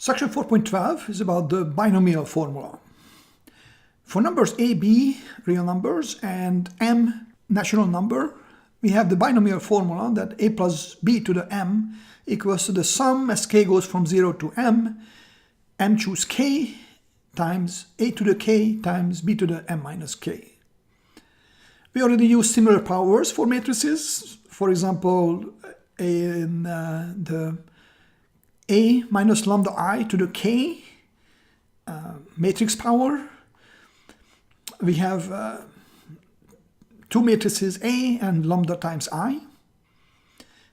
Section 4.12 is about the binomial formula. For numbers a, b, real numbers, and m, natural number, we have the binomial formula that a plus b to the m equals to the sum as k goes from 0 to m choose k times a to the k times b to the m minus k. We already used similar powers for matrices. For example, in the a minus lambda I to the k matrix power, we have two matrices A and lambda times I.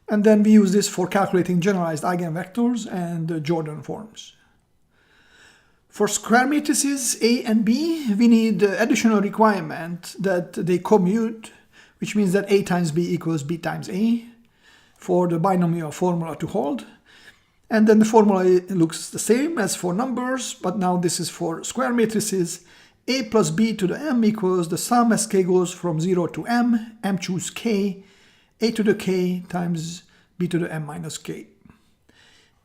And then we use this for calculating generalized eigenvectors and Jordan forms. For square matrices A and B, we need the additional requirement that they commute, which means that A times B equals B times A for the binomial formula to hold. And then the formula looks the same as for numbers, but now this is for square matrices. A plus b to the m equals the sum as k goes from 0 to m choose k, a to the k times b to the m minus k.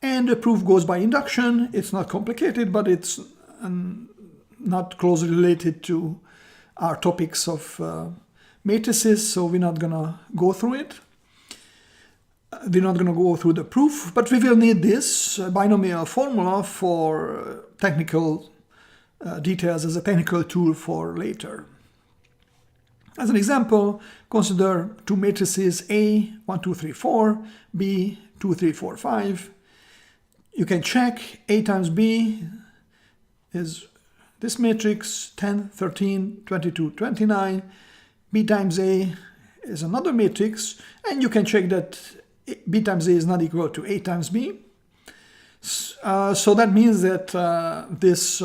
And the proof goes by induction. It's not complicated, but it's not closely related to our topics of matrices, so we're not going to go through it. We're not going to go through the proof, but we will need this binomial formula for technical details as a technical tool for later. As an example, consider two matrices A, 1, 2, 3, 4, B, 2, 3, 4, 5. You can check A times B is this matrix, 10, 13, 22, 29. B times A is another matrix, and you can check that B times A is not equal to A times B. So that means that this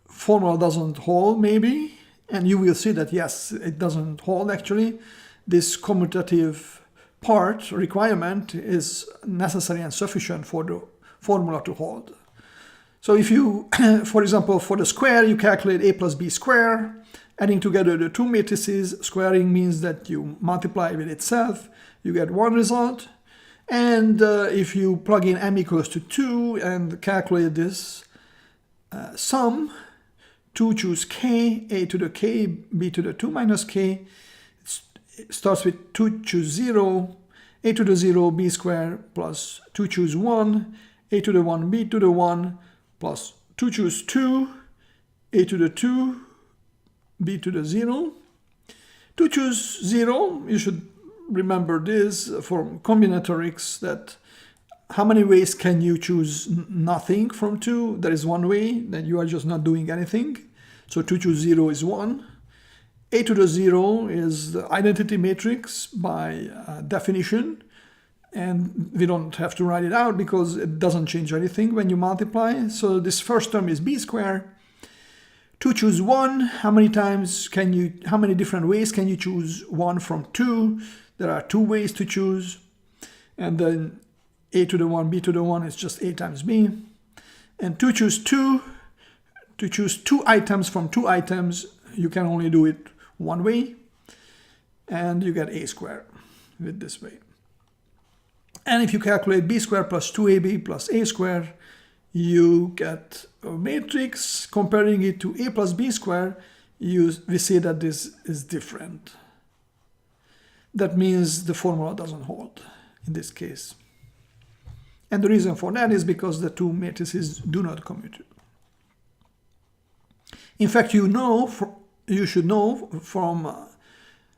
formula doesn't hold, maybe, and you will see that yes, it doesn't hold actually. This commutative part requirement is necessary and sufficient for the formula to hold. So if you, for example, for the square, you calculate a plus b square, adding together the two matrices. Squaring means that you multiply with itself, you get one result. And if you plug in m equals to 2 and calculate this sum, 2 choose k, a to the k, b to the 2 minus k. It starts with 2 choose 0, a to the 0, b square, plus 2 choose 1, a to the 1, b to the 1, plus 2 choose 2, a to the 2, b to the 0. 2 choose 0, you should remember this from combinatorics, that how many ways can you choose nothing from 2? There is one way, then you are just not doing anything. So 2 choose 0 is 1. A to the 0 is the identity matrix by definition. And we don't have to write it out because it doesn't change anything when you multiply. So this first term is b squared. 2 choose 1. How many different ways can you choose 1 from 2? There are 2 ways to choose. And then a to the 1, b to the 1 is just a times b. And 2 choose 2. To choose 2 items from 2 items, you can only do it one way. And you get a squared with this way. And if you calculate b squared plus 2ab plus a squared, you get a matrix. Comparing it to a plus b squared, we see that this is different. That means the formula doesn't hold in this case. And the reason for that is because the two matrices do not commute. In fact, you should know from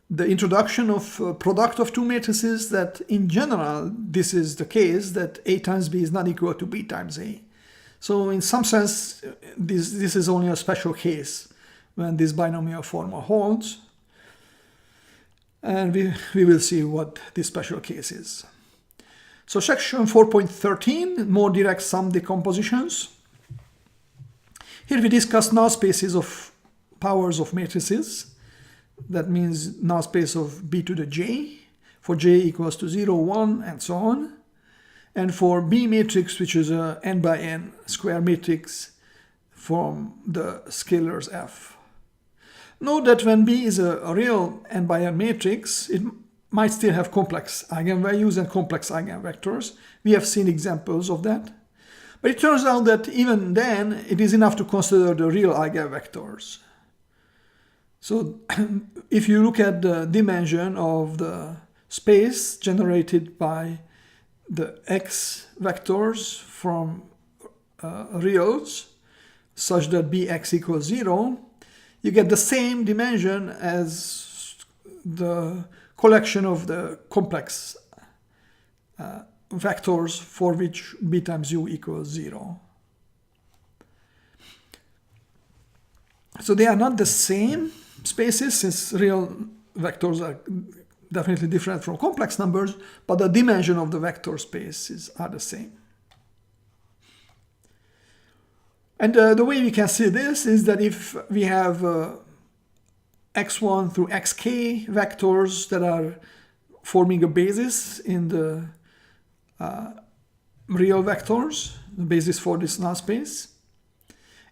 the introduction of product of two matrices that in general this is the case, that a times b is not equal to b times a. So in some sense, this is only a special case when this binomial formula holds. And we will see what this special case is. So section 4.13, more direct sum decompositions. Here we discuss null spaces of powers of matrices. That means null space of b to the j, for j equals to 0, 1, and so on. And for B matrix, which is a n by n square matrix from the scalars f. Note that when B is a real n by n matrix, it might still have complex eigenvalues and complex eigenvectors. We have seen examples of that. But it turns out that even then, it is enough to consider the real eigenvectors. So if you look at the dimension of the space generated by the x vectors from reals, such that bx equals 0, you get the same dimension as the collection of the complex vectors for which b times u equals 0. So they are not the same spaces, since real vectors are definitely different from complex numbers, but the dimension of the vector spaces are the same. And the way we can see this is that if we have x1 through xk vectors that are forming a basis in the real vectors, the basis for this null space,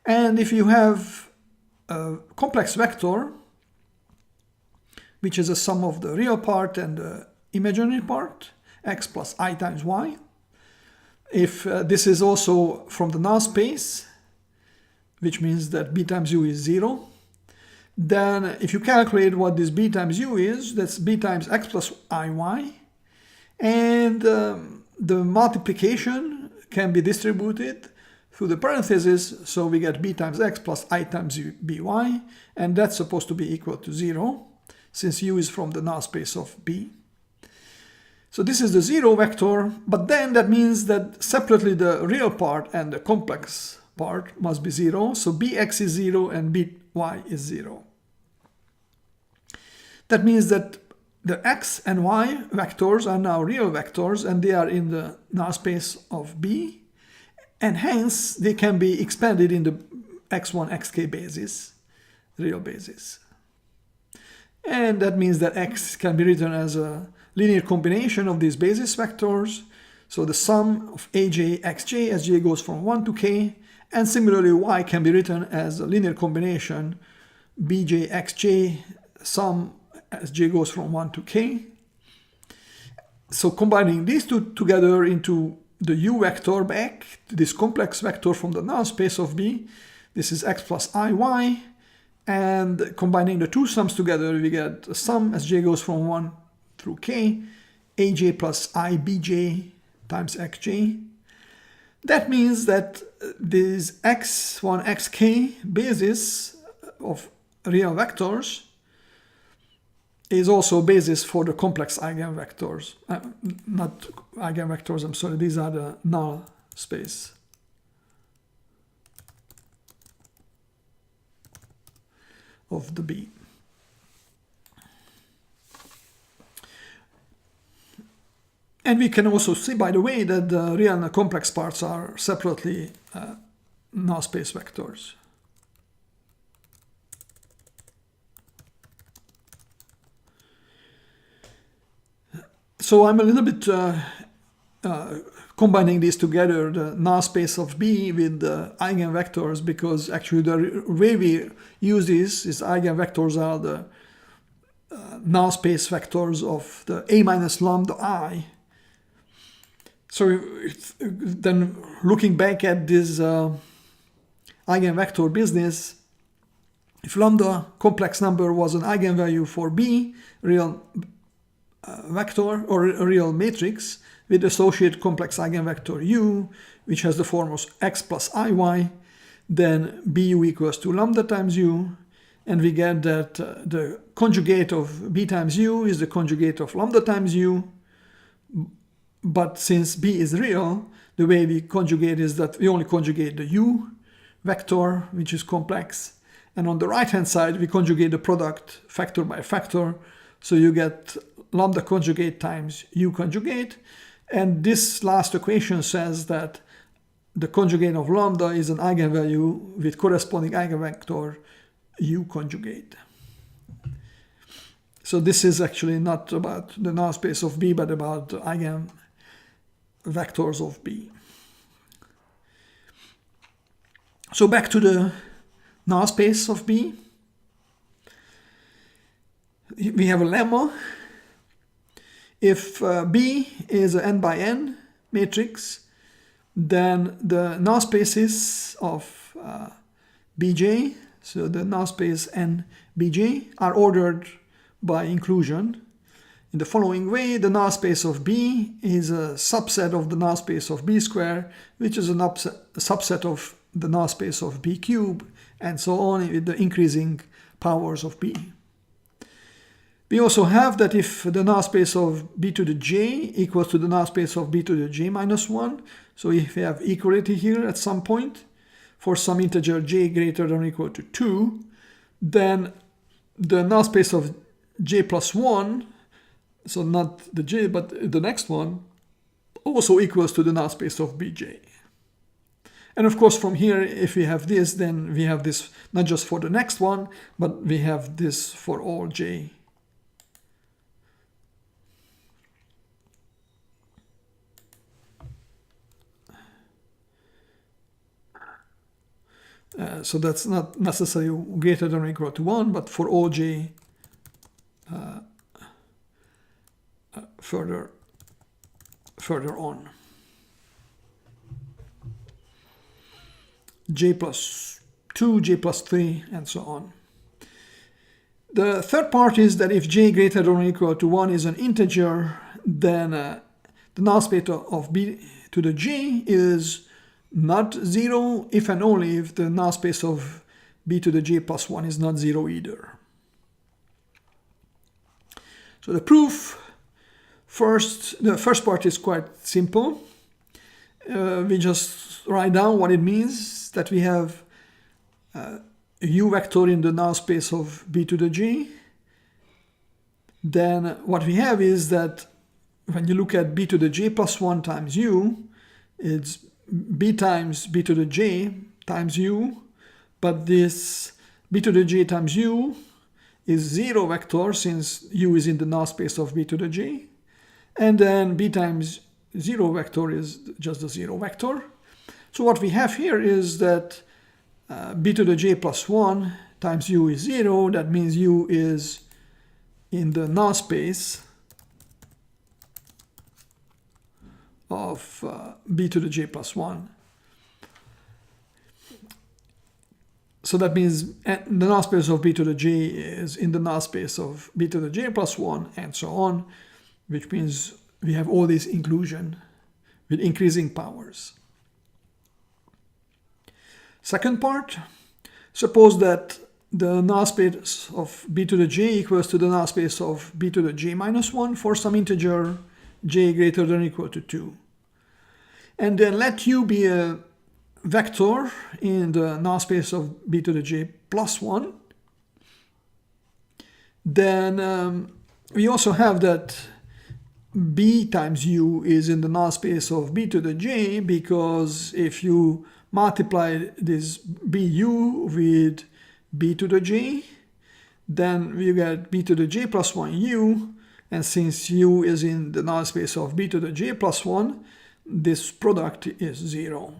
and if you have a complex vector, which is a sum of the real part and the imaginary part, x plus I times y. If this is also from the null space, which means that b times u is 0, then if you calculate what this b times u is, that's b times x plus iy, and the multiplication can be distributed through the parentheses, so we get b times x plus I times by, and that's supposed to be equal to 0, since u is from the null space of B. So this is the 0 vector, but then that means that separately the real part and the complex part must be 0, so bx is 0 and by is 0. That means that the x and y vectors are now real vectors, and they are in the null space of B, and hence they can be expanded in the x1, xk basis, real basis. And that means that x can be written as a linear combination of these basis vectors. So the sum of aj, xj as j goes from 1 to k. And similarly, y can be written as a linear combination bj, xj, sum as j goes from 1 to k. So combining these two together into the u vector back, this complex vector from the null space of B, this is x plus iy. And combining the two sums together, we get a sum as j goes from 1 through k, aj plus ibj times xj. That means that this x1, xk basis of real vectors is also a basis for the complex eigenvectors. Not eigenvectors, I'm sorry, these are the null space. Of the B. And we can also see, by the way, that the real and the complex parts are separately null space vectors. So I'm a little bit combining these together, the null space of B with the eigenvectors, because actually the way we use this is eigenvectors are the null space vectors of the A minus lambda I. So then looking back at this eigenvector business, if lambda complex number was an eigenvalue for B, real vector or a real matrix, with associated complex eigenvector u, which has the form of x plus iy, then bu equals to lambda times u, and we get that the conjugate of b times u is the conjugate of lambda times u. But since b is real, the way we conjugate is that we only conjugate the u vector, which is complex, and on the right hand side we conjugate the product factor by factor, so you get lambda conjugate times u conjugate. And this last equation says that the conjugate of lambda is an eigenvalue with corresponding eigenvector u conjugate. So this is actually not about the null space of B, but about the eigenvectors of B. So back to the null space of B. We have a lemma. If B is an n by n matrix, then the null spaces of Bj, so the null space n Bj, are ordered by inclusion in the following way. The null space of B is a subset of the null space of B square, which is a subset of the null space of B cube, and so on with the increasing powers of B. We also have that if the null space of B to the j equals to the null space of B to the j minus 1, so if we have equality here at some point for some integer j greater than or equal to 2, then the null space of j plus 1, so not the j but the next one, also equals to the null space of Bj. And of course from here, if we have this, then we have this not just for the next one, but we have this for all j. So that's not necessarily greater than or equal to 1, but for all j further on. J plus 2, j plus 3, and so on. The third part is that if j greater than or equal to 1 is an integer, then the null space of B to the j is not 0 if and only if the null space of B to the j plus 1 is not 0 either. So the proof, the first part is quite simple. We just write down what it means that we have a u vector in the null space of B to the j. Then what we have is that when you look at B to the j plus 1 times u, it's B times B to the j times u, but this B to the j times u is 0 vector since u is in the null space of B to the j, and then B times 0 vector is just the 0 vector. So what we have here is that B to the j plus 1 times u is 0, that means u is in the null space of B to the j plus 1. So that means the null space of B to the j is in the null space of B to the j plus 1, and so on, which means we have all this inclusion with increasing powers. Second part, suppose that the null space of B to the j equals to the null space of B to the j minus 1 for some integer j greater than or equal to 2. And then let u be a vector in the null space of B to the j plus 1. Then we also have that B times u is in the null space of B to the j, because if you multiply this bu with B to the j, then you get B to the j plus 1 u, and since u is in the null space of B to the j plus 1, this product is 0.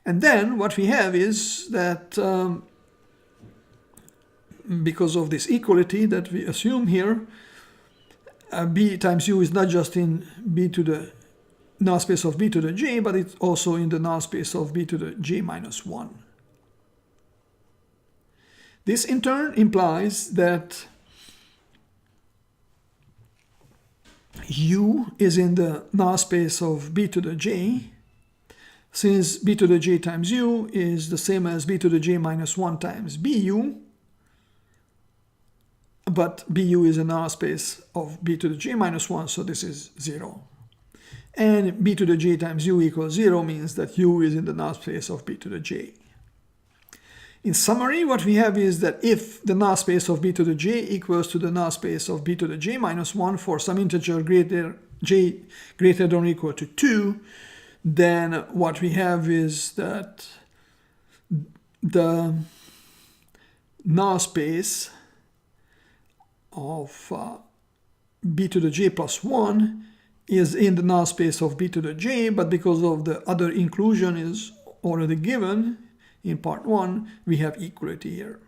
And then what we have is that because of this equality that we assume here, B times u is not just in B to the null space of B to the j, but it's also in the null space of B to the j minus 1. This in turn implies that u is in the null space of B to the j, since B to the j times u is the same as B to the j minus 1 times bu, but bu is a null space of B to the j minus 1, so this is 0. And B to the j times u equals 0 means that u is in the null space of B to the j. In summary, what we have is that if the null space of B to the j equals to the null space of B to the j minus 1 for some integer j greater than or equal to 2, then what we have is that the null space of B to the j plus 1 is in the null space of B to the j, but because of the other inclusion is already given in part 1, we have equality here.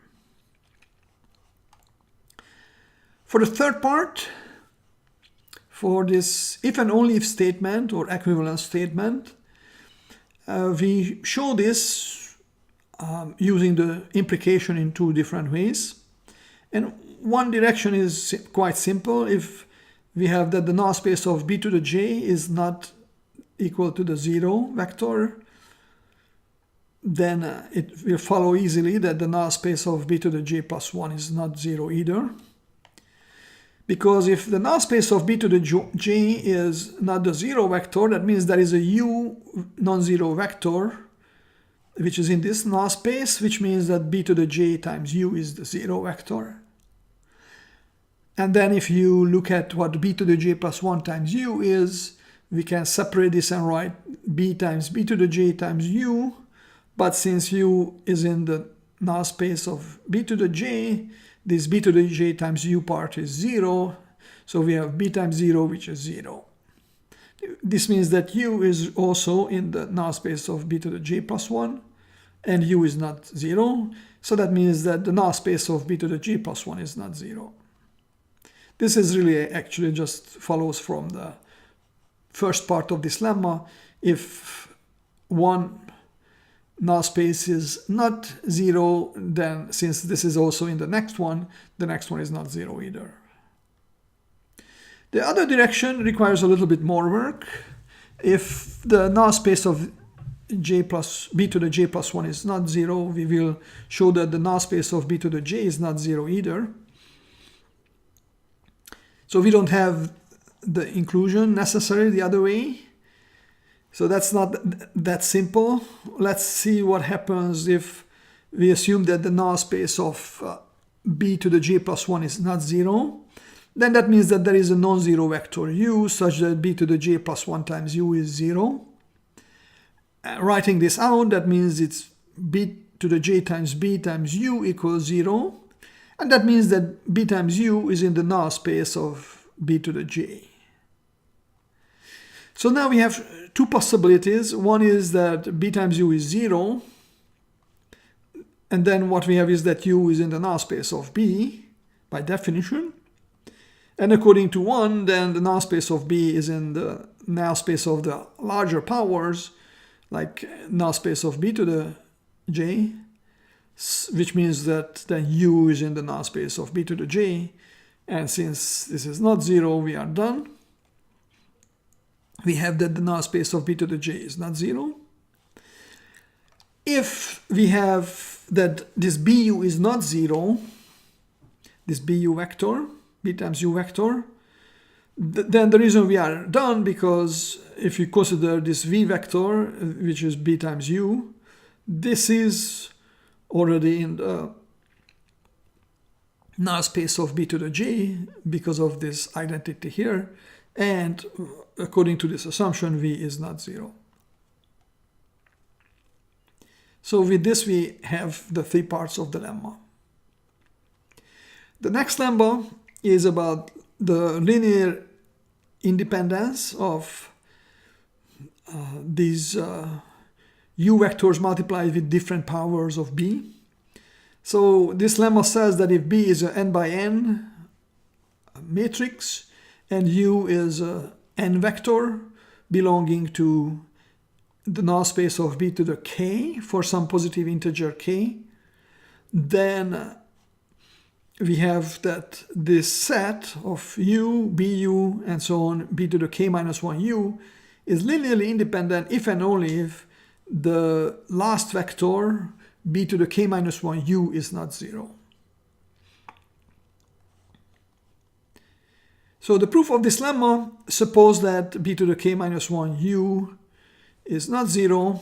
For the third part, for this if and only if statement or equivalence statement, we show this using the implication in two different ways. And one direction is quite simple. If we have that the null space of b to the j is not equal to the 0 vector, then it will follow easily that the null space of b to the j plus 1 is not 0 either. Because if the null space of b to the j is not the 0 vector, that means there is a u non-zero vector which is in this null space, which means that b to the j times u is the 0 vector. And then if you look at what b to the j plus 1 times u is, we can separate this and write b times b to the j times u. But since u is in the null space of b to the j, this b to the j times u part is 0. So we have b times 0, which is 0. This means that u is also in the null space of b to the j plus 1, and u is not 0. So that means that the null space of b to the j plus 1 is not 0. This is really actually just follows from the first part of this lemma. If one null space is not 0, then since this is also in the next one is not 0 either. The other direction requires a little bit more work. If the null space of b to the j plus 1 is not 0, we will show that the null space of b to the j is not 0 either. So we don't have the inclusion necessary the other way. So that's not that simple. Let's see what happens if we assume that the null space of b to the j plus 1 is not 0. Then that means that there is a non-zero vector u such that b to the j plus 1 times u is 0. Writing this out, that means it's b to the j times b times u equals 0. And that means that b times u is in the null space of b to the j. So now we have two possibilities. One is that b times u is 0. And then what we have is that u is in the null space of b by definition. And according to 1, then the null space of b is in the null space of the larger powers, like null space of b to the j, which means that then u is in the null space of b to the j. And since this is not 0, we are done. We have that the null space of b to the j is not 0. If we have that this bu is not 0, this bu vector, b times u vector, then the reason we are done, because if you consider this v vector, which is b times u, this is already in the null space of b to the j because of this identity here, and according to this assumption, v is not 0. So with this, we have the three parts of the lemma. The next lemma is about the linear independence of these u vectors multiplied with different powers of b. So this lemma says that if b is a n by n matrix and u is a n vector belonging to the null space of b to the k for some positive integer k, then we have that this set of u, bu, and so on, b to the k minus 1 u, is linearly independent if and only if the last vector, b to the k minus 1 u, is not 0. So the proof of this lemma, suppose that b to the k minus 1 u is not 0.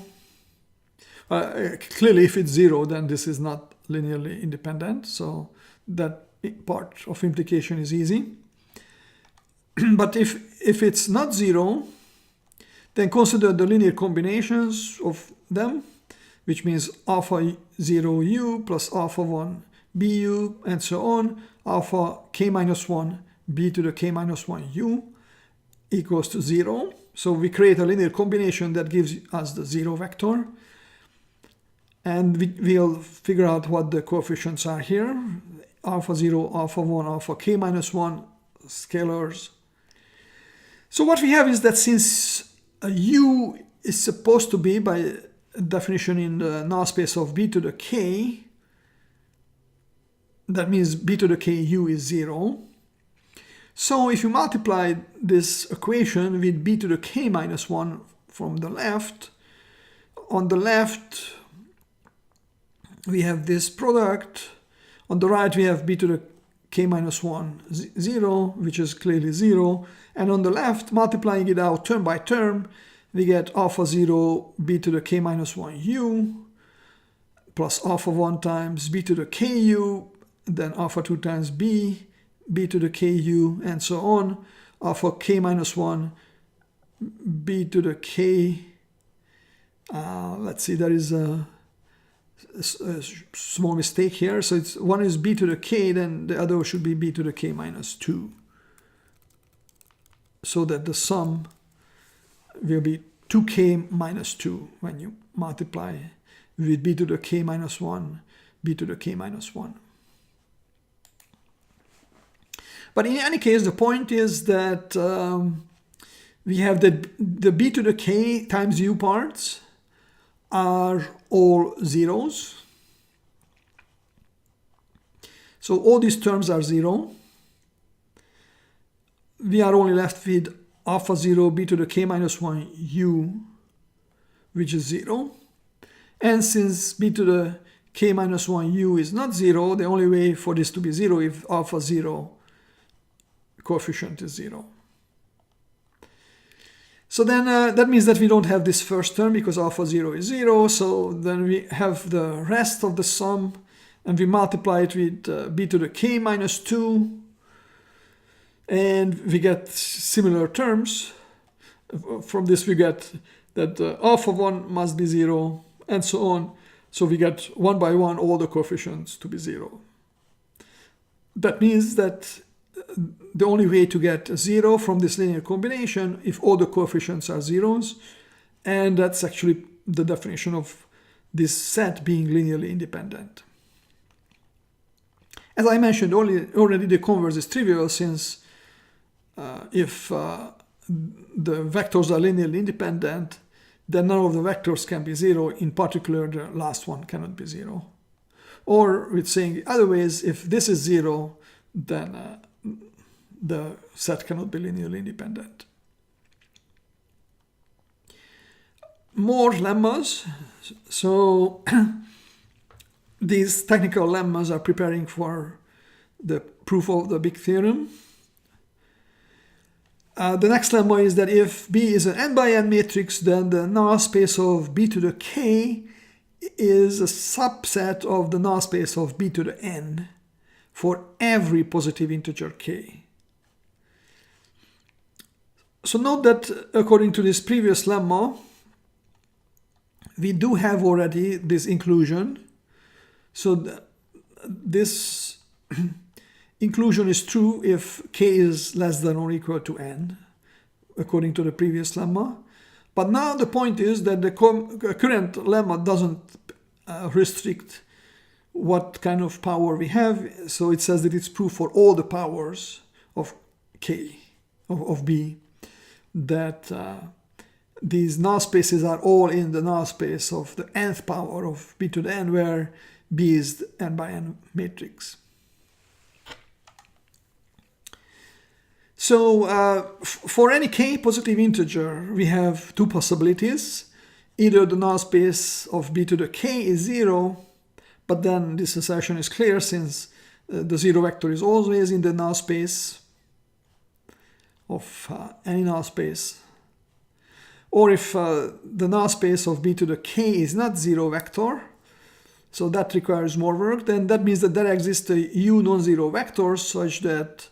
Clearly, if it's 0, then this is not linearly independent. So that part of implication is easy. But if it's not 0, then consider the linear combinations of them, which means alpha 0 u plus alpha 1 bu, and so on, alpha k minus 1 b to the k minus 1 u equals to 0. So we create a linear combination that gives us the 0 vector. And we'll figure out what the coefficients are here. Alpha 0, alpha 1, alpha k minus 1 scalars. So what we have is that since u is supposed to be, by definition in the null space of b to the k, that means b to the k u is 0. So if you multiply this equation with b to the k minus 1 from the left, on the left we have this product, on the right we have b to the k minus 1, 0, which is clearly 0, and on the left, multiplying it out term by term, we get alpha 0 b to the k minus 1 u plus alpha 1 times b to the k u, then alpha 2 times b to the k u, and so on, alpha k minus 1 b to the k, let's see, there is a small mistake here, so it's one is b to the k, then the other should be b to the k minus 2, so that the sum will be 2k minus 2 when you multiply with b to the k minus 1, b to the k minus 1. But in any case, the point is that we have the b to the k times u parts are all zeros. So all these terms are 0. We are only left with alpha 0 b to the k minus 1 u, which is 0. And since b to the k minus 1 u is not 0, the only way for this to be 0 is if alpha 0 coefficient is 0. So then that means that we don't have this first term because alpha 0 is 0. So then we have the rest of the sum and we multiply it with b to the k minus 2. And we get similar terms. From this we get that alpha 1 must be 0 and so on. So we get one by one all the coefficients to be 0. That means that the only way to get 0 from this linear combination if all the coefficients are zeros, and that's actually the definition of this set being linearly independent. As I mentioned already, the converse is trivial since if the vectors are linearly independent, then none of the vectors can be 0, in particular the last one cannot be 0. Or with saying other ways, if this is 0, then the set cannot be linearly independent. More lemmas. So these technical lemmas are preparing for the proof of the big theorem. The next lemma is that if B is an n by n matrix, then the null space of B to the k is a subset of the null space of B to the n for every positive integer k. So note that according to this previous lemma, we do have already this inclusion. So this inclusion is true if k is less than or equal to n, according to the previous lemma. But now the point is that the current lemma doesn't restrict what kind of power we have. So it says that it's true for all the powers of k, of b, that these null spaces are all in the null space of the nth power of b to the n, where b is the n by n matrix. So for any k positive integer, we have two possibilities. Either the null space of b to the k is 0, but then this assertion is clear since the 0 vector is always in the null space of any null space. Or if the null space of b to the k is not 0 vector, so that requires more work, then that means that there exists a u non-zero vector such that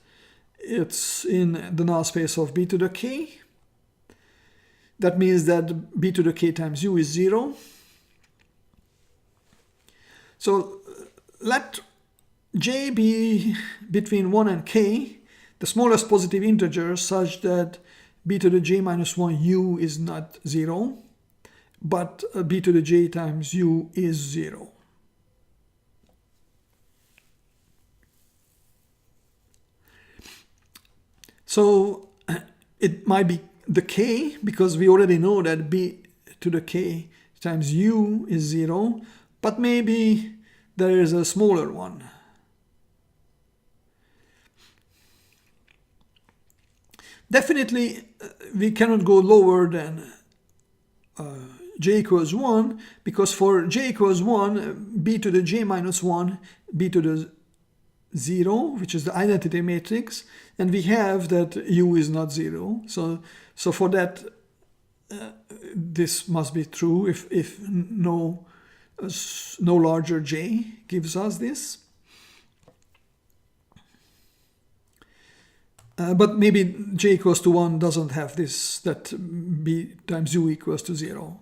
it's in the null space of b to the k. That means that b to the k times u is 0. So let j be between 1 and k, the smallest positive integer, such that b to the j minus 1 u is not 0, but b to the j times u is 0. So it might be the k, because we already know that b to the k times u is 0, but maybe there is a smaller one. Definitely, we cannot go lower than j equals 1, because for j equals 1, b to the j minus 1, b to the 0, which is the identity matrix, and we have that u is not 0. So for that, this must be true if no larger j gives us this. But maybe j equals to 1 doesn't have this, that b times u equals to 0.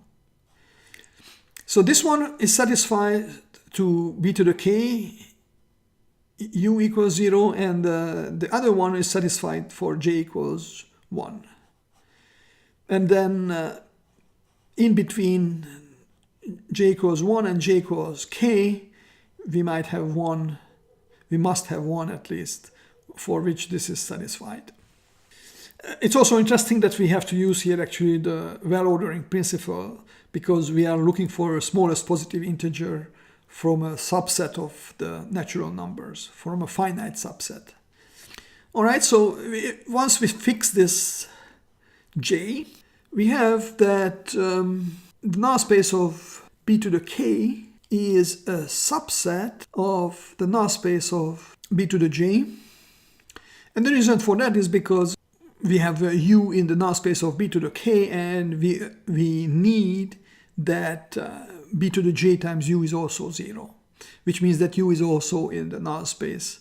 So this one is satisfied to b to the k, u equals 0, and the other one is satisfied for j equals 1. And then in between j equals 1 and j equals k, we must have one at least, for which this is satisfied. It's also interesting that we have to use here actually the well-ordering principle, because we are looking for a smallest positive integer from a subset of the natural numbers, from a finite subset. All right, so once we fix this j, we have that the null space of b to the k is a subset of the null space of b to the j. And the reason for that is because we have a u in the null space of b to the k, and we need that b to the j times u is also 0, which means that u is also in the null space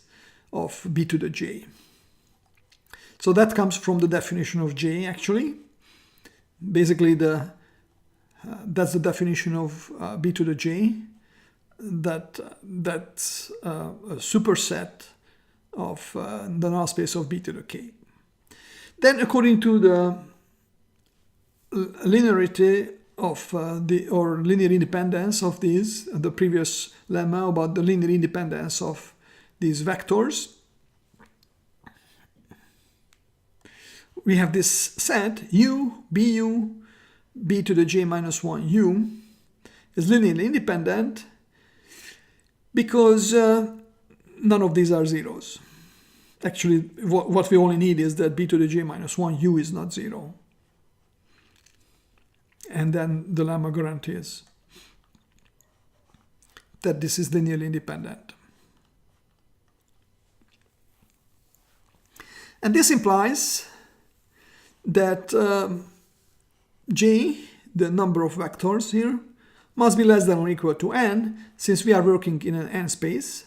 of b to the j. So that comes from the definition of j, actually. Basically, that's the definition of b to the j, that's a superset of the null space of b to the k. Then, according to the linearity of or linear independence of these, the previous lemma about the linear independence of these vectors, we have this set u, bu, b to the j minus 1 u is linearly independent because none of these are zeros. Actually, what we only need is that b to the j minus 1 u is not 0. And then the lemma guarantees that this is linearly independent. And this implies that j, the number of vectors here, must be less than or equal to n, since we are working in an n space.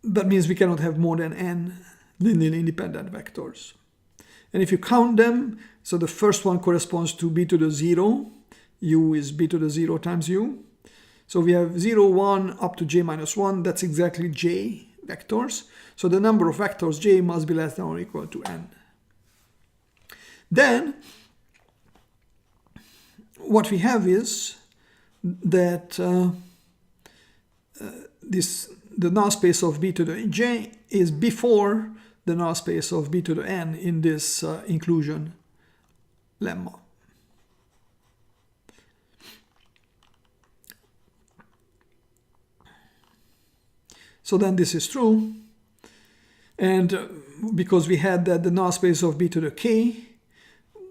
That means we cannot have more than n linearly independent vectors. And if you count them, so the first one corresponds to b to the 0, u is b to the 0 times u. So we have 0, 1 up to j minus 1, that's exactly j vectors. So the number of vectors j must be less than or equal to n. Then, what we have is that the null space of b to the j is before the null space of b to the n in this inclusion lemma. So then this is true, and because we had that the null space of b to the k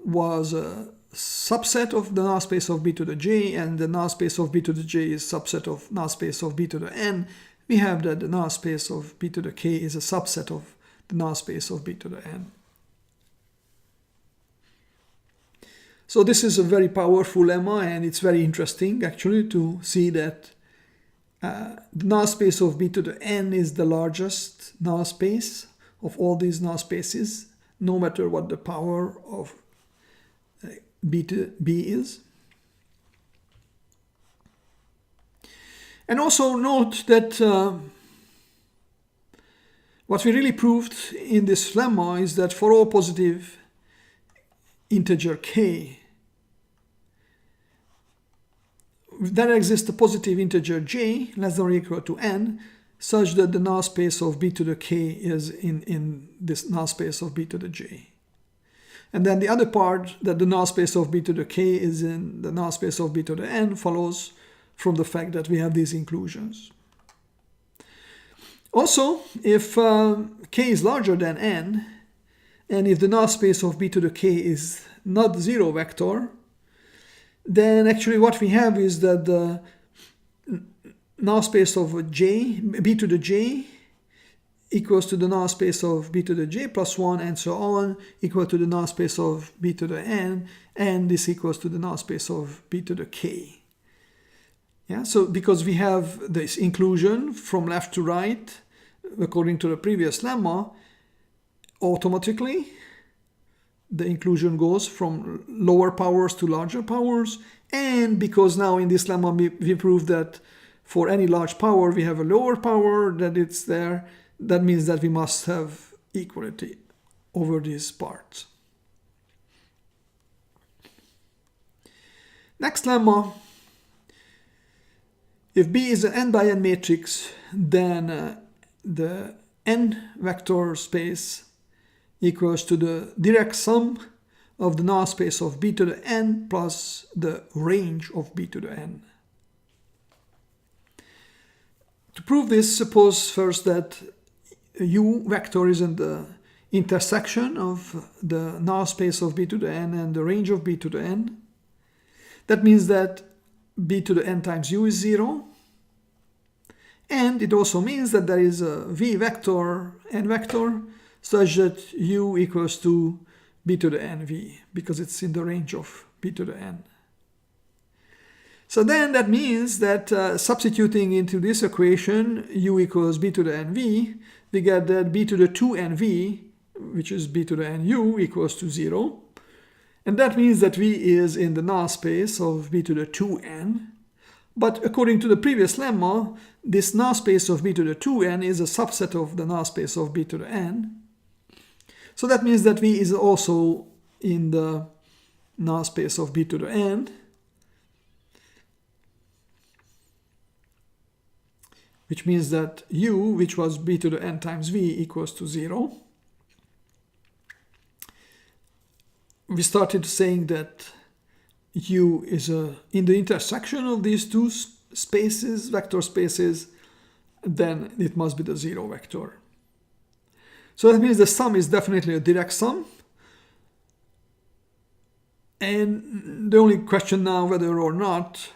was a subset of the null space of b to the j, and the null space of b to the j is subset of null space of b to the n, we have that the null space of b to the k is a subset of the null space of b to the n. So this is a very powerful lemma, and it's very interesting actually to see that the null space of b to the n is the largest null space of all these null spaces, no matter what the power of b is. And also note that what we really proved in this lemma is that for all positive integer k, there exists a positive integer j less than or equal to n, such that the null space of b to the k is in this null space of b to the j. And then the other part, that the null space of b to the k is in the null space of b to the n, follows from the fact that we have these inclusions. Also, if k is larger than n, and if the null space of b to the k is not zero vector, then actually what we have is that the null space of b to the j equals to the null space of b to the j plus 1 and so on, equal to the null space of b to the n, and this equals to the null space of b to the k. Yeah, so because we have this inclusion from left to right, according to the previous lemma, automatically the inclusion goes from lower powers to larger powers, and because now in this lemma we proved that for any large power we have a lower power that it's there, that means that we must have equality over these parts. Next lemma, if B is an n by n matrix, then the n vector space equals to the direct sum of the null space of b to the n plus the range of b to the n. To prove this, suppose first that u vector is in the intersection of the null space of b to the n and the range of b to the n. That means that b to the n times u is 0. And it also means that there is a v vector, n vector, such that u equals to b to the n v, because it's in the range of b to the n. So then that means that substituting into this equation u equals b to the n v, we get that b to the 2n v, which is b to the n u, equals to 0. And that means that v is in the null space of b to the 2n. But according to the previous lemma, this null space of b to the 2n is a subset of the null space of b to the n. So that means that v is also in the null space of b to the n, which means that u, which was b to the n times v, equals to 0. We started saying that u is in the intersection of these two spaces, vector spaces, then it must be the 0 vector. So that means the sum is definitely a direct sum. And the only question now whether or not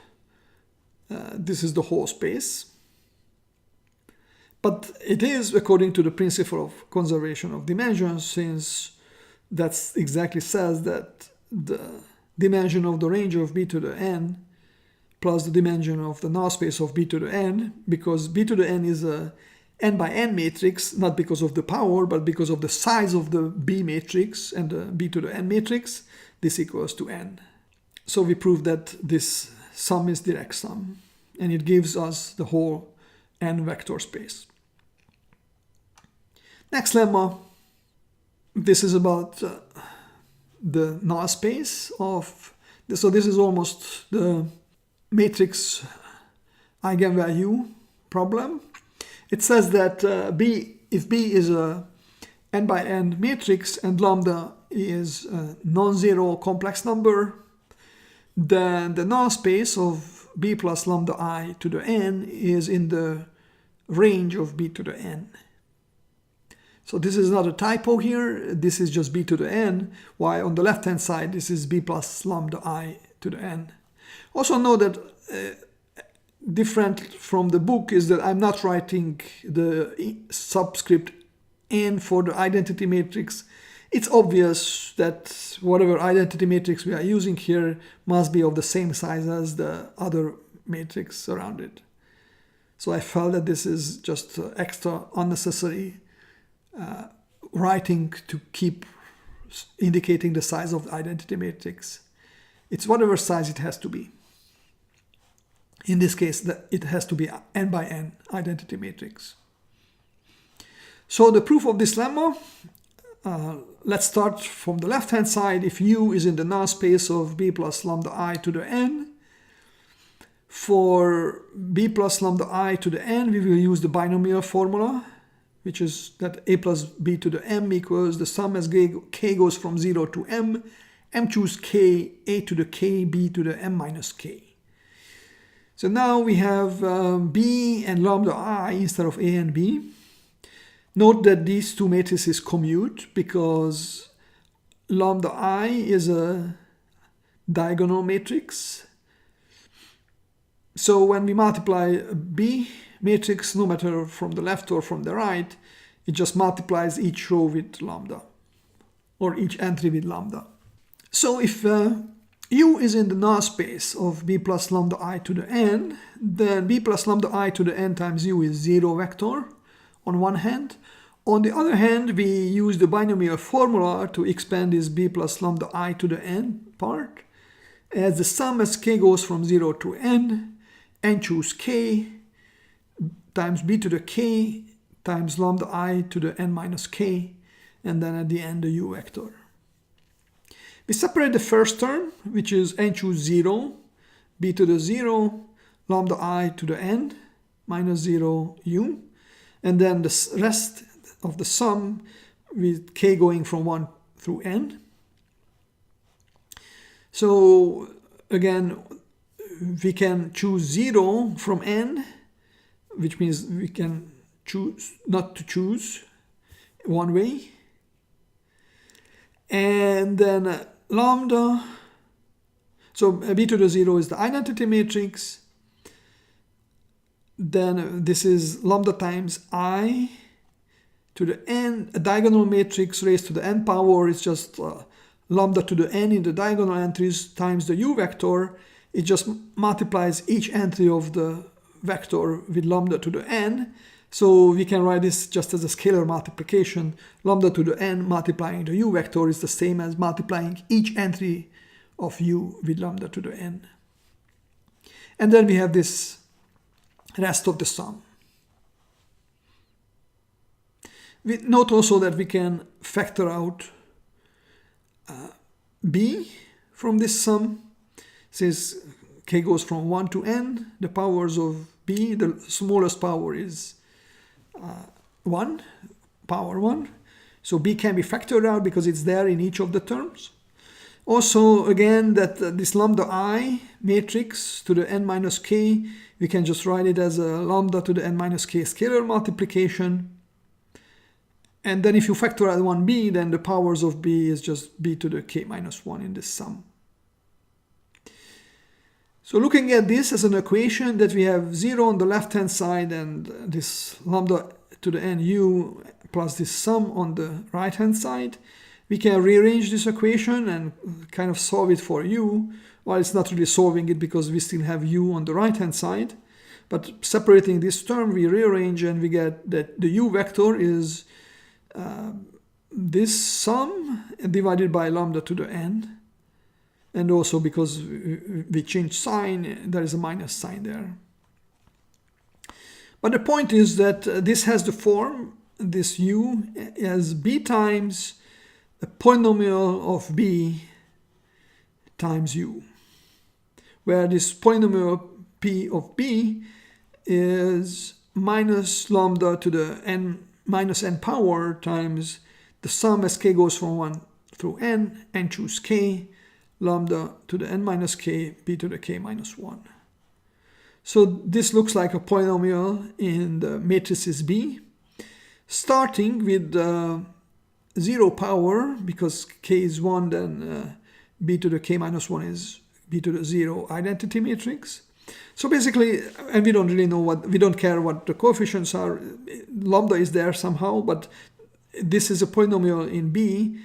this is the whole space. But it is according to the principle of conservation of dimensions, since that exactly says that the dimension of the range of b to the n plus the dimension of the null space of b to the n, because b to the n is a n by n matrix, not because of the power, but because of the size of the B matrix and the B to the n matrix, this equals to n. So we prove that this sum is direct sum, and it gives us the whole n vector space. Next lemma, this is about the null space of, so this is almost the matrix eigenvalue problem. It says that if B is a n by n matrix and lambda is a non-zero complex number, then the null space of b plus lambda I to the n is in the range of b to the n. So this is not a typo here, this is just b to the n, while on the left hand side this is b plus lambda I to the n. Also know that different from the book is that I'm not writing the subscript n for the identity matrix. It's obvious that whatever identity matrix we are using here must be of the same size as the other matrix around it. So I felt that this is just extra unnecessary writing to keep indicating the size of the identity matrix. It's whatever size it has to be. In this case, it has to be n by n identity matrix. So the proof of this lemma, let's start from the left-hand side. If u is in the null space of b plus lambda I to the n, for b plus lambda I to the n, we will use the binomial formula, which is that a plus b to the m equals the sum as k goes from 0 to m choose k, a to the k, b to the m minus k. So now we have b and lambda I instead of a and b. Note that these two matrices commute because lambda I is a diagonal matrix. So when we multiply B matrix, no matter from the left or from the right, it just multiplies each row with lambda, or each entry with lambda. So if U is in the null space of B plus lambda I to the n, then B plus lambda I to the n times U is 0 vector on one hand. On the other hand, we use the binomial formula to expand this B plus lambda I to the n part. As the sum as k goes from 0 to n choose k times b to the k times lambda I to the n minus k, and then at the end the u vector. We separate the first term, which is n choose 0, b to the 0, lambda I to the n minus 0 u, and then the rest of the sum with k going from 1 through n. So again, we can choose 0 from n, which means we can choose not to choose one way. And then lambda, so b to the 0 is the identity matrix. Then this is lambda times I to the n, a diagonal matrix raised to the n power is just lambda to the n in the diagonal entries times the u vector. It just multiplies each entry of the vector with lambda to the n. So we can write this just as a scalar multiplication. Lambda to the n multiplying the u vector is the same as multiplying each entry of u with lambda to the n. And then we have this rest of the sum. We note also that we can factor out b from this sum. Since k goes from 1 to n, the powers of b, the smallest power is 1, power 1. So b can be factored out because it's there in each of the terms. Also, again, that this lambda I matrix to the n minus k, we can just write it as a lambda to the n minus k scalar multiplication. And then if you factor out 1b, then the powers of b is just b to the k minus 1 in this sum. So looking at this as an equation that we have 0 on the left-hand side and this lambda to the n u plus this sum on the right-hand side, we can rearrange this equation and kind of solve it for u. Well, it's not really solving it because we still have u on the right-hand side. But separating this term, we rearrange and we get that the u vector is this sum divided by lambda to the n. And also because we change sign, there is a minus sign there. But the point is that this has the form, this u, as b times a polynomial of b times u, where this polynomial p of b is minus lambda to the n minus n power times the sum as k goes from 1 through n choose k, lambda to the n minus k, b to the k minus 1. So this looks like a polynomial in the matrices B, starting with 0 power, because k is 1, then b to the k minus 1 is b to the 0 identity matrix. So basically, and we don't really know we don't care what the coefficients are, lambda is there somehow, but this is a polynomial in B,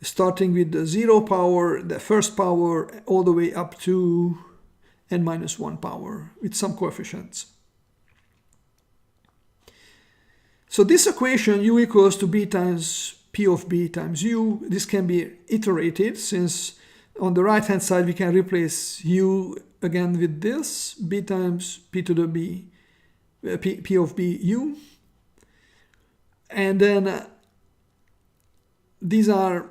starting with the 0 power, the first power, all the way up to n minus 1 power with some coefficients. So this equation, u equals to b times p of b times u, this can be iterated, since on the right hand side we can replace u again with this, b times p to the b, p of b u. And then these are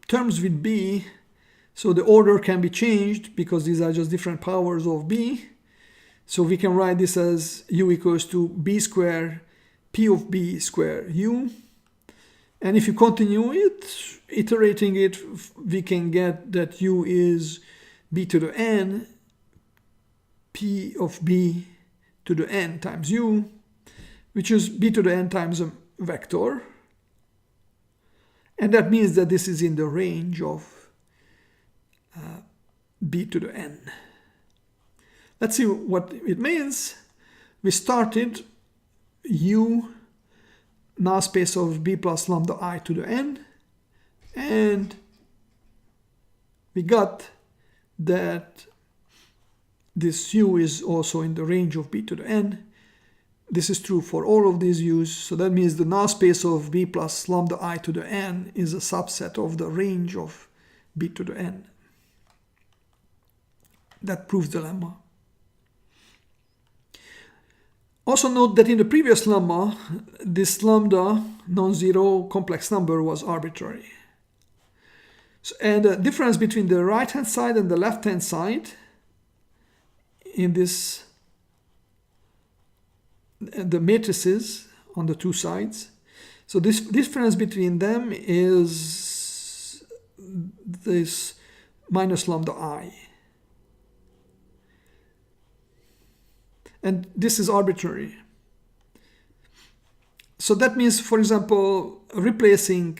terms with b, so the order can be changed because these are just different powers of b. So we can write this as u equals to b squared p of b square u. And if you continue it, iterating it, we can get that u is b to the n, p of b to the n times u, which is b to the n times a vector. And that means that this is in the range of b to the n. Let's see what it means. We started u null space of b plus lambda I to the n, and we got that this u is also in the range of b to the n. This is true for all of these u's, so that means the null space of b plus lambda I to the n is a subset of the range of b to the n. That proves the lemma. Also note that in the previous lemma, this lambda non-zero complex number was arbitrary. So, and the difference between the right-hand side and the left-hand side in this, the matrices on the two sides, so this difference between them is this minus lambda I. And this is arbitrary. So that means, for example, replacing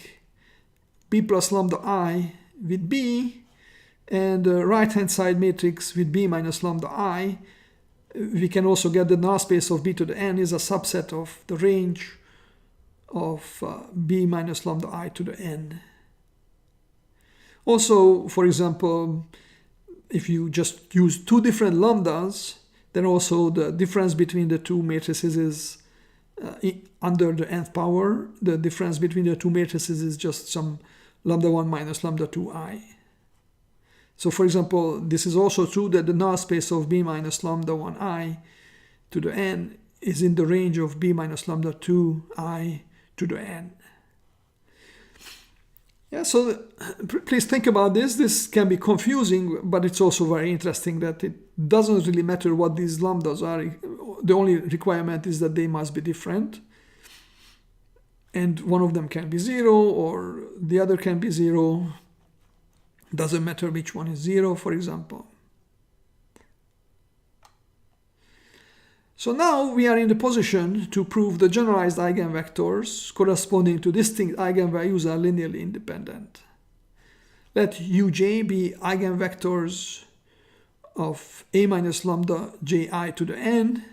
b plus lambda I with b and the right-hand side matrix with b minus lambda I, we can also get the null space of b to the n is a subset of the range of b minus lambda I to the n. Also, for example, if you just use two different lambdas, then also the difference between the two matrices is under the nth power. The difference between the two matrices is just some lambda 1 minus lambda 2I. So for example, this is also true that the null space of b minus lambda 1I to the n is in the range of b minus lambda 2I to the n. Yeah, so please think about this. This can be confusing, but it's also very interesting that it doesn't really matter what these lambdas are. The only requirement is that they must be different. And one of them can be 0 or the other can be 0. Doesn't matter which one is 0, for example. So now we are in the position to prove the generalized eigenvectors corresponding to distinct eigenvalues are linearly independent. Let uj be eigenvectors of a minus lambda ji to the n.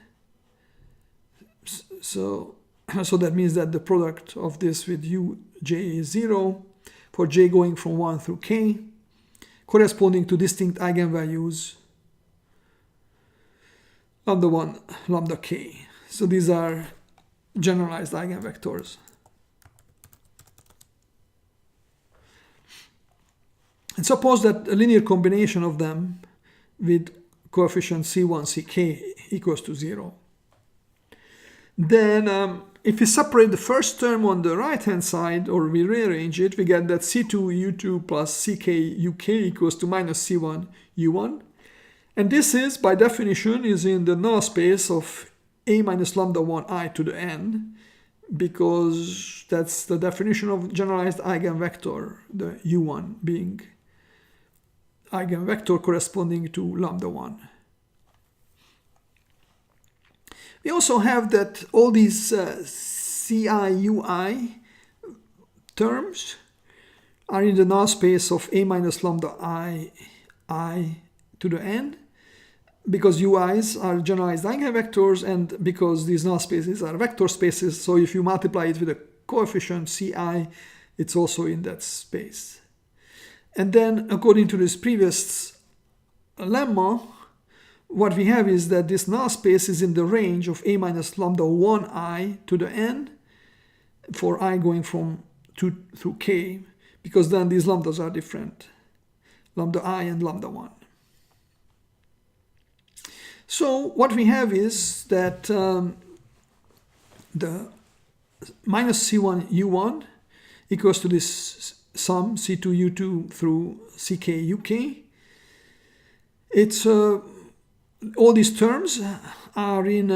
So that means that the product of this with uj is 0 for j going from 1 through k, corresponding to distinct eigenvalues lambda 1, lambda k. So these are generalized eigenvectors. And suppose that a linear combination of them with coefficient c1, ck equals to 0. Then if we separate the first term on the right-hand side, or we rearrange it, we get that c2 u2 plus ck uk equals to minus c1 u1. And this is, by definition, is in the null space of a minus lambda 1I to the n, because that's the definition of generalized eigenvector, the u1 being eigenvector corresponding to lambda 1. We also have that all these ci ui terms are in the null space of a minus lambda I to the n, because ui's are generalized eigenvectors and because these null spaces are vector spaces, so if you multiply it with a coefficient ci, it's also in that space. And then according to this previous lemma, what we have is that this null space is in the range of a minus lambda 1I to the n for I going from 2 through k, because then these lambdas are different, lambda I and lambda 1. So what we have is that the minus c1 u1 equals to this sum c2 u2 through ck uk. It's all these terms are in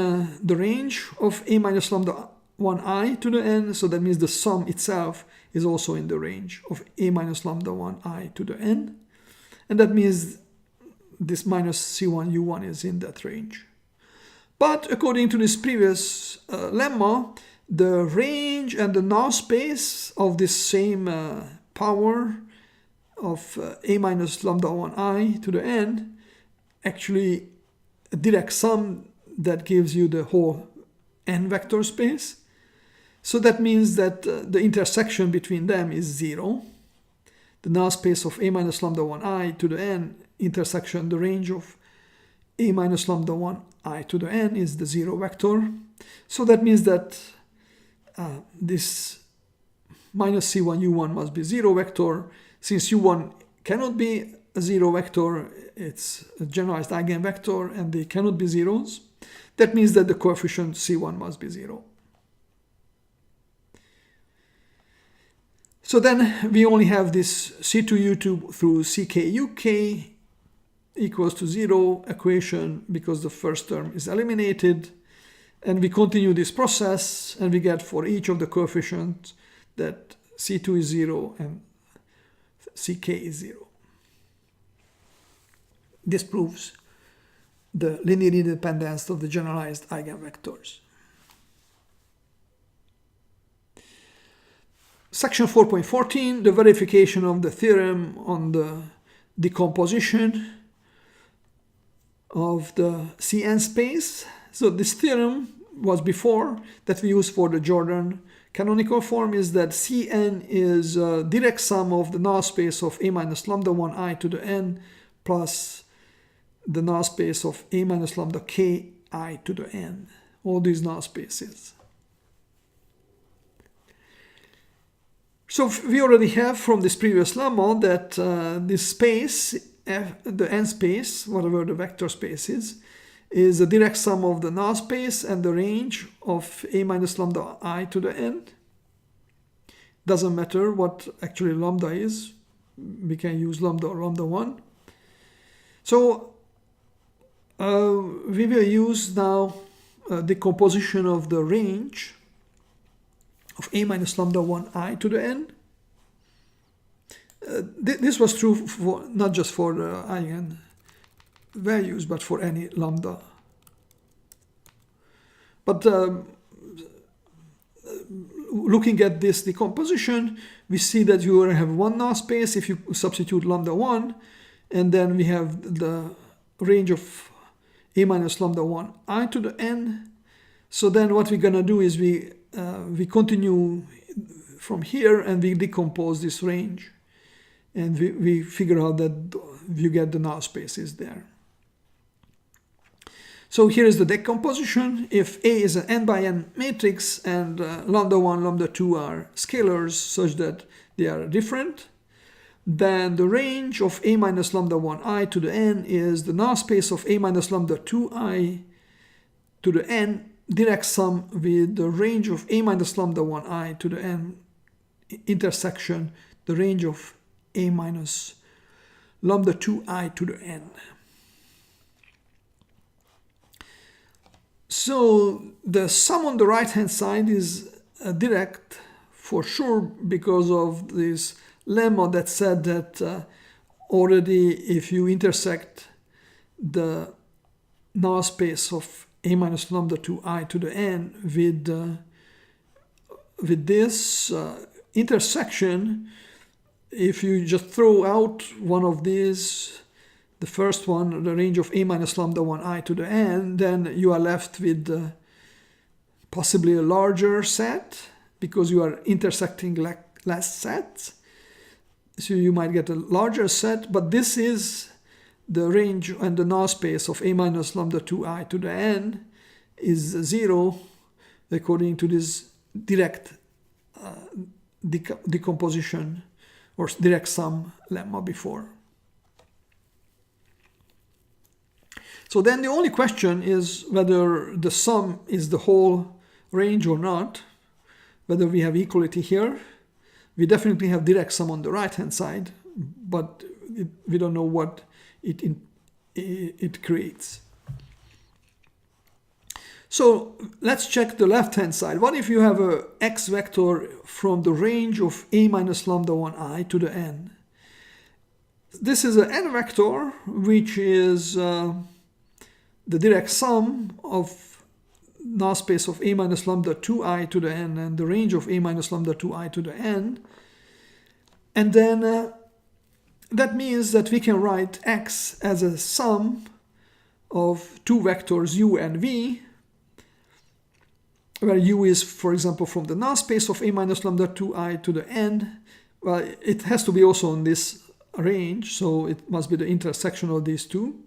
the range of a minus lambda 1i to the n, so that means the sum itself is also in the range of a minus lambda 1i to the n, and that means this minus c1 u1 is in that range. But according to this previous lemma, the range and the null space of this same power of a minus lambda 1i to the n, actually a direct sum that gives you the whole n vector space. So that means that the intersection between them is 0. The null space of a minus lambda 1i to the n intersection the range of a minus lambda 1i to the n is the 0 vector. So that means that this minus c1 u1 must be 0 vector. Since u1 cannot be a 0 vector, it's a generalized eigenvector and they cannot be zeros. That means that the coefficient c1 must be 0. So then we only have this c2u2 through ckuk equals to 0 equation because the first term is eliminated. And we continue this process and we get for each of the coefficients that c2 is 0 and ck is 0. This proves the linear independence of the generalized eigenvectors. Section 4.14, the verification of the theorem on the decomposition of the Cn space. So this theorem was before that we used for the Jordan canonical form is that Cn is a direct sum of the null space of a minus lambda 1i to the n plus the null space of a minus lambda ki to the n. All these null spaces. So we already have from this previous lemma that this space, the n space, whatever the vector space is a direct sum of the null space and the range of a minus lambda I to the n. Doesn't matter what actually lambda is. We can use lambda or lambda 1. So we will use now decomposition of the range of a minus lambda 1i to the n. This was true for not just for the eigen values, but for any lambda. But looking at this decomposition, we see that you have one null space if you substitute lambda 1, and then we have the range of a minus lambda 1i to the n. So then what we're going to do is we continue from here and we decompose this range. And we figure out that you get the null spaces there. So here is the decomposition. If A is an n by n matrix and lambda 1, lambda 2 are scalars such that they are different, then the range of a minus lambda 1i to the n is the null space of a minus lambda 2i to the n direct sum with the range of a minus lambda 1i to the n intersection the range of a minus lambda 2i to the n. So the sum on the right hand side is direct for sure because of this lemma that said that already if you intersect the null space of a minus lambda 2i to the n with this intersection, if you just throw out one of these, the first one, the range of a minus lambda 1i to the n, then you are left with possibly a larger set because you are intersecting less sets. So you might get a larger set, but this is the range and the null space of a minus lambda 2i to the n is 0 according to this direct decomposition or direct sum lemma before. So then the only question is whether the sum is the whole range or not, whether we have equality here. We definitely have direct sum on the right hand side, but we don't know what it creates. So let's check the left-hand side. What if you have a x vector from the range of a minus lambda 1I to the n? This is an n vector, which is the direct sum of null space of a minus lambda 2I to the n and the range of a minus lambda 2I to the n. And then that means that we can write x as a sum of two vectors u and v, where u is, for example, from the null space of a minus lambda 2I to the n. Well, it has to be also on this range, so it must be the intersection of these two.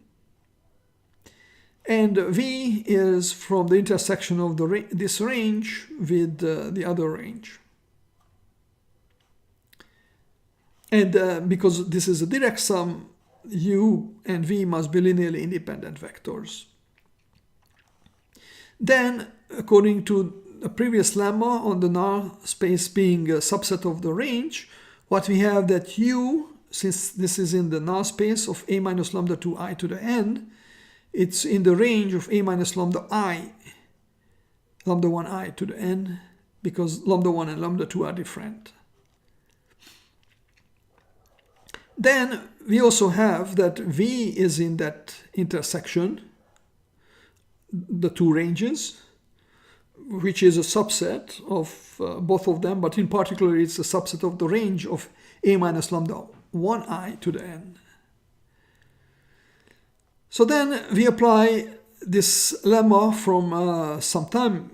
And v is from the intersection of this range with the other range. And because this is a direct sum, u and v must be linearly independent vectors. Then, according to the previous lemma on the null space being a subset of the range, what we have that u, since this is in the null space of a minus lambda 2I to the n, it's in the range of a minus lambda 1I to the n, because lambda 1 and lambda 2 are different. Then we also have that v is in that intersection, the two ranges, which is a subset of both of them, but in particular it's a subset of the range of a minus lambda 1I to the n. So then we apply this lemma from some time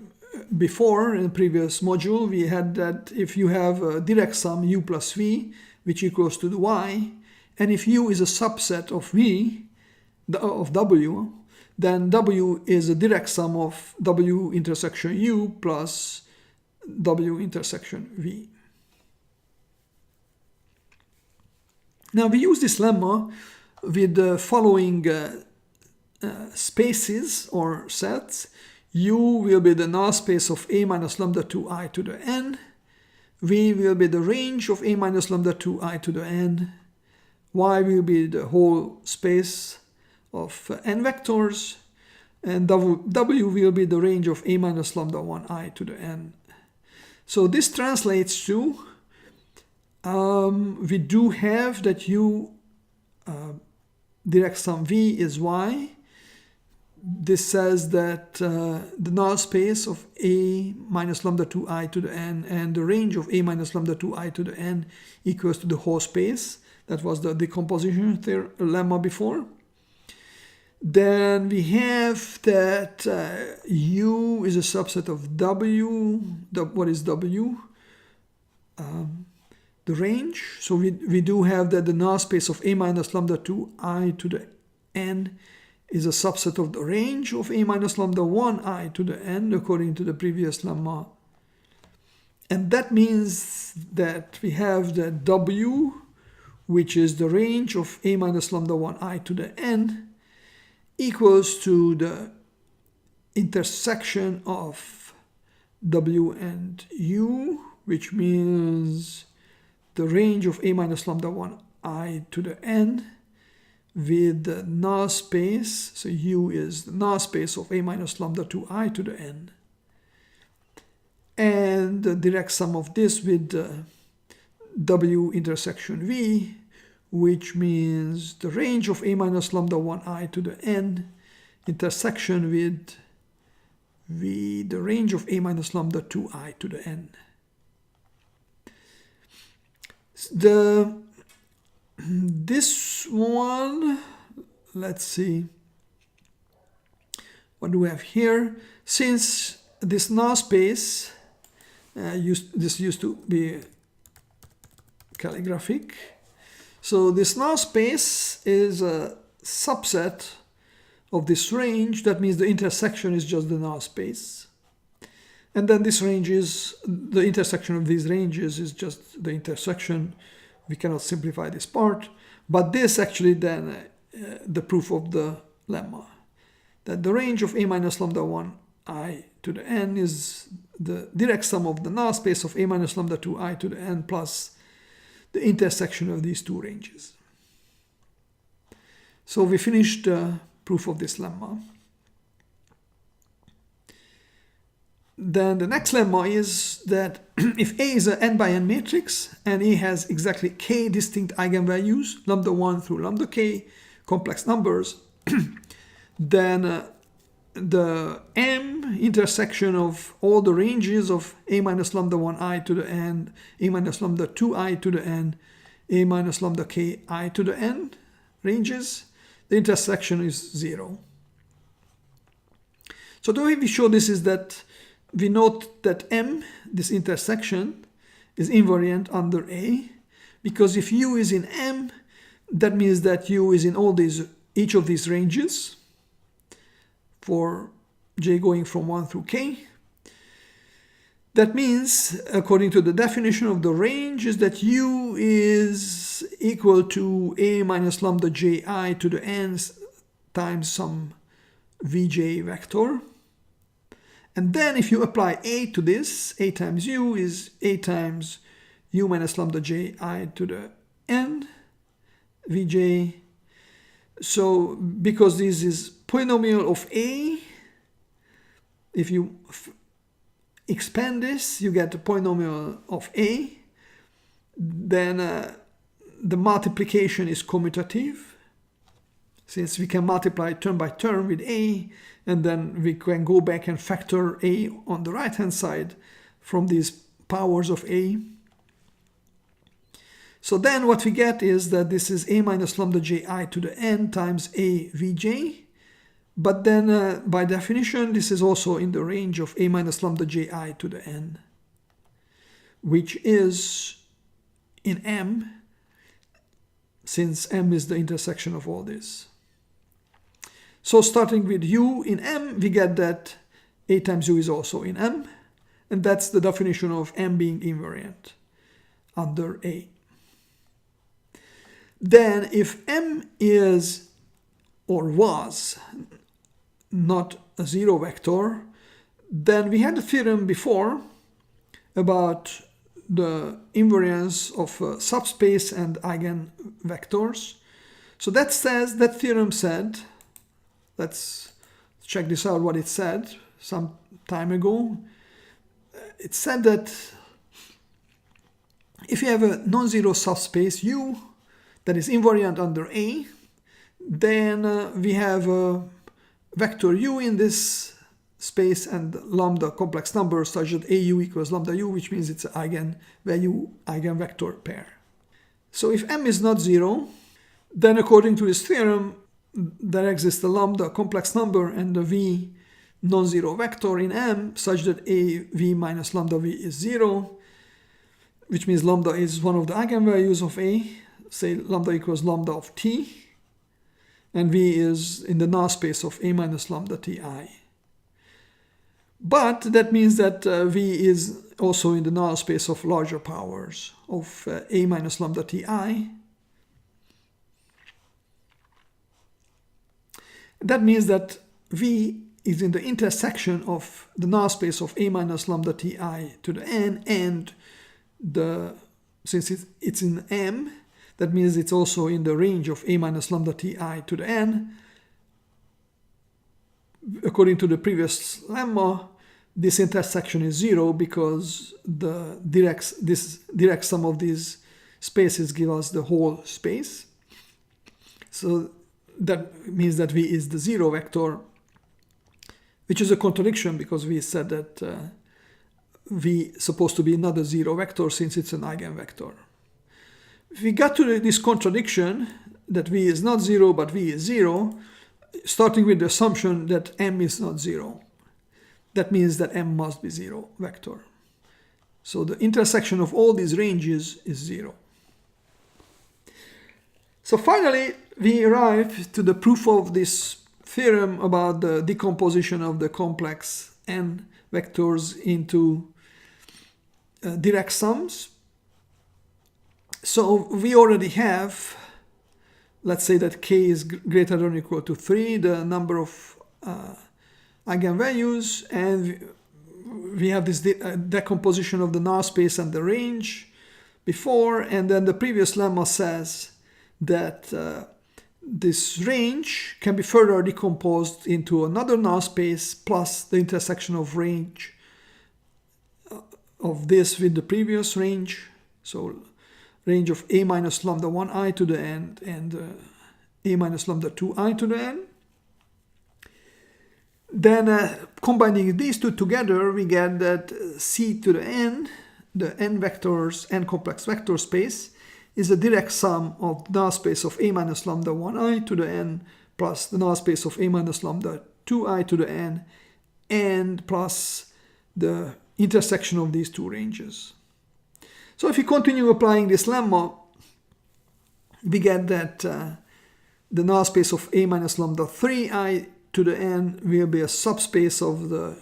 before. In the previous module we had that if you have a direct sum u plus v, which equals to the y, and if u is a subset of v, of w, then w is a direct sum of w intersection u plus w intersection v. Now we use this lemma with the following spaces or sets. U will be the null space of a minus lambda 2I to the n. V will be the range of a minus lambda 2I to the n. Y will be the whole space of n vectors. And W will be the range of a minus lambda 1I to the n. So this translates to, we do have that u direct sum v is y. This says that the null space of a minus lambda 2I to the n and the range of a minus lambda 2I to the n equals to the whole space. That was the decomposition lemma before. Then we have that u is a subset of w. What is w? The range. So we do have that the null space of a minus lambda 2I to the n is a subset of the range of a minus lambda 1I to the n, according to the previous lemma. And that means that we have the w, which is the range of a minus lambda 1I to the n, equals to the intersection of w and u, which means the range of a minus lambda 1I to the n with the null space, so u is the null space of a minus lambda 2I to the n, and the direct sum of this with w intersection v, which means the range of a minus lambda 1I to the n intersection with v, the range of a minus lambda 2I to the n. This one, let's see, what do we have here? Since this null space, this used to be calligraphic, so this null space is a subset of this range. That means the intersection is just the null space. And then this range is, the intersection of these ranges is just the intersection. We cannot simplify this part. But this actually then, the proof of the lemma, that the range of a minus lambda 1I to the n is the direct sum of the null space of a minus lambda 2I to the n plus the intersection of these two ranges. So we finished the proof of this lemma. Then the next lemma is that if A is an n by n matrix and A has exactly k distinct eigenvalues, lambda 1 through lambda k, complex numbers, then the M intersection of all the ranges of A minus lambda 1i to the n, A minus lambda 2i to the n, A minus lambda k I to the n ranges, the intersection is 0. So the way we show this is that we note that M, this intersection, is invariant under A, because if U is in M, that means that U is in each of these ranges for j going from 1 through k. That means, according to the definition of the range, is that U is equal to A minus lambda ji to the n times some Vj vector. And then if you apply A to this, A times U is A times U minus lambda ji to the n Vj. So because this is polynomial of A, if you expand this, you get a polynomial of A. Then the multiplication is commutative, since we can multiply term by term with A, and then we can go back and factor A on the right hand side from these powers of A. So then what we get is that this is A minus lambda ji to the n times A Vj. But then by definition, this is also in the range of A minus lambda ji to the n, which is in M, since M is the intersection of all this. So starting with U in M, we get that A times U is also in M, and that's the definition of M being invariant under A. Then if M is or was not a zero vector, then we had a theorem before about the invariance of subspace and eigenvectors. So that theorem said, let's check this out what it said some time ago. It said that if you have a non-zero subspace U that is invariant under A, then we have a vector U in this space and lambda complex number such that AU equals lambda U, which means it's an eigenvalue eigenvector pair. So if M is not zero, then according to this theorem, there exists a lambda complex number and a V non-zero vector in M such that A V minus lambda V is 0, which means lambda is one of the eigenvalues of A, say lambda equals lambda of T, and V is in the null space of A minus lambda Ti. But that means that V is also in the null space of larger powers of A minus lambda Ti. That means that V is in the intersection of the null space of A minus lambda Ti to the n, and since it's in M, that means it's also in the range of A minus lambda Ti to the n. According to the previous lemma, this intersection is 0 because this direct sum of these spaces give us the whole space. So that means that V is the zero vector, which is a contradiction because we said that V is supposed to be not a zero vector since it's an eigenvector. If we got to this contradiction that V is not 0 but V is 0, starting with the assumption that M is not 0, that means that M must be 0 vector. So the intersection of all these ranges is 0. So finally, we arrive to the proof of this theorem about the decomposition of the complex n vectors into direct sums. So we already have, let's say that k is greater than or equal to 3, the number of eigenvalues, and we have this decomposition of the null space and the range before, and then the previous lemma says that this range can be further decomposed into another null space plus the intersection of range of this with the previous range. So range of a minus lambda 1i to the n and a minus lambda 2i to the n. Then combining these two together, we get that C to the n, the n vectors, n complex vector space, is a direct sum of the null space of a minus lambda 1i to the n plus the null space of a minus lambda 2i to the n and plus the intersection of these two ranges. So if you continue applying this lemma, we get that the null space of a minus lambda 3i to the n will be a subspace of the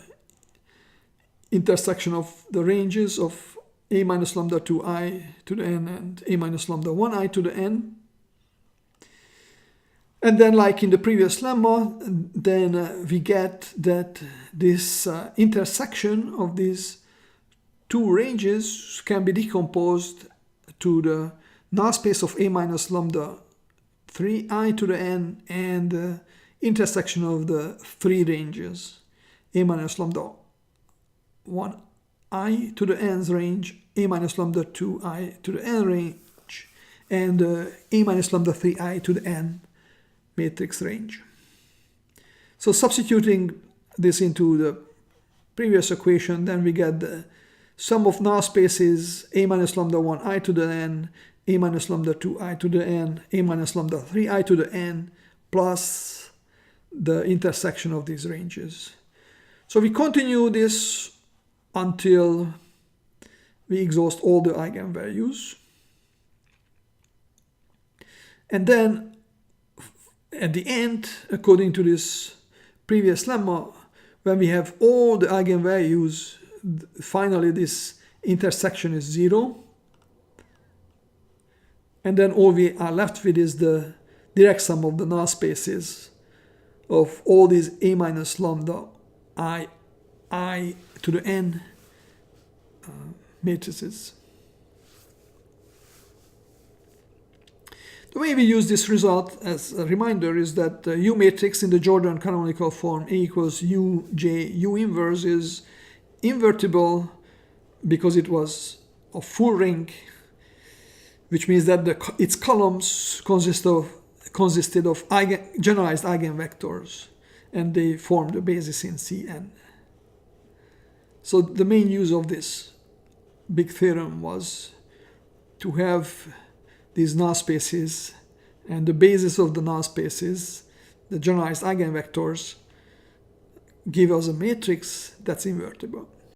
intersection of the ranges of a minus lambda 2i to the n and a minus lambda 1i to the n. And then, like in the previous lemma, then we get that this intersection of these two ranges can be decomposed to the null space of a minus lambda 3i to the n and the intersection of the three ranges, a minus lambda 1i to the n's range, a minus lambda 2i to the n range, and a minus lambda 3i to the n matrix range. So substituting this into the previous equation, then we get the sum of null spaces a minus lambda 1i to the n, a minus lambda 2i to the n, a minus lambda 3i to the n, plus the intersection of these ranges. So we continue this until we exhaust all the eigenvalues. And then at the end, according to this previous lemma, when we have all the eigenvalues, finally this intersection is 0. And then all we are left with is the direct sum of the null spaces of all these a minus lambda I to the n matrices. The way we use this result as a reminder is that the U matrix in the Jordan canonical form A equals U, J, U inverse is invertible because it was a full ring, which means that its columns consisted of generalized eigenvectors, and they form the basis in Cn. So the main use of this big theorem was to have these null spaces, and the basis of the null spaces, the generalized eigenvectors, give us a matrix that's invertible.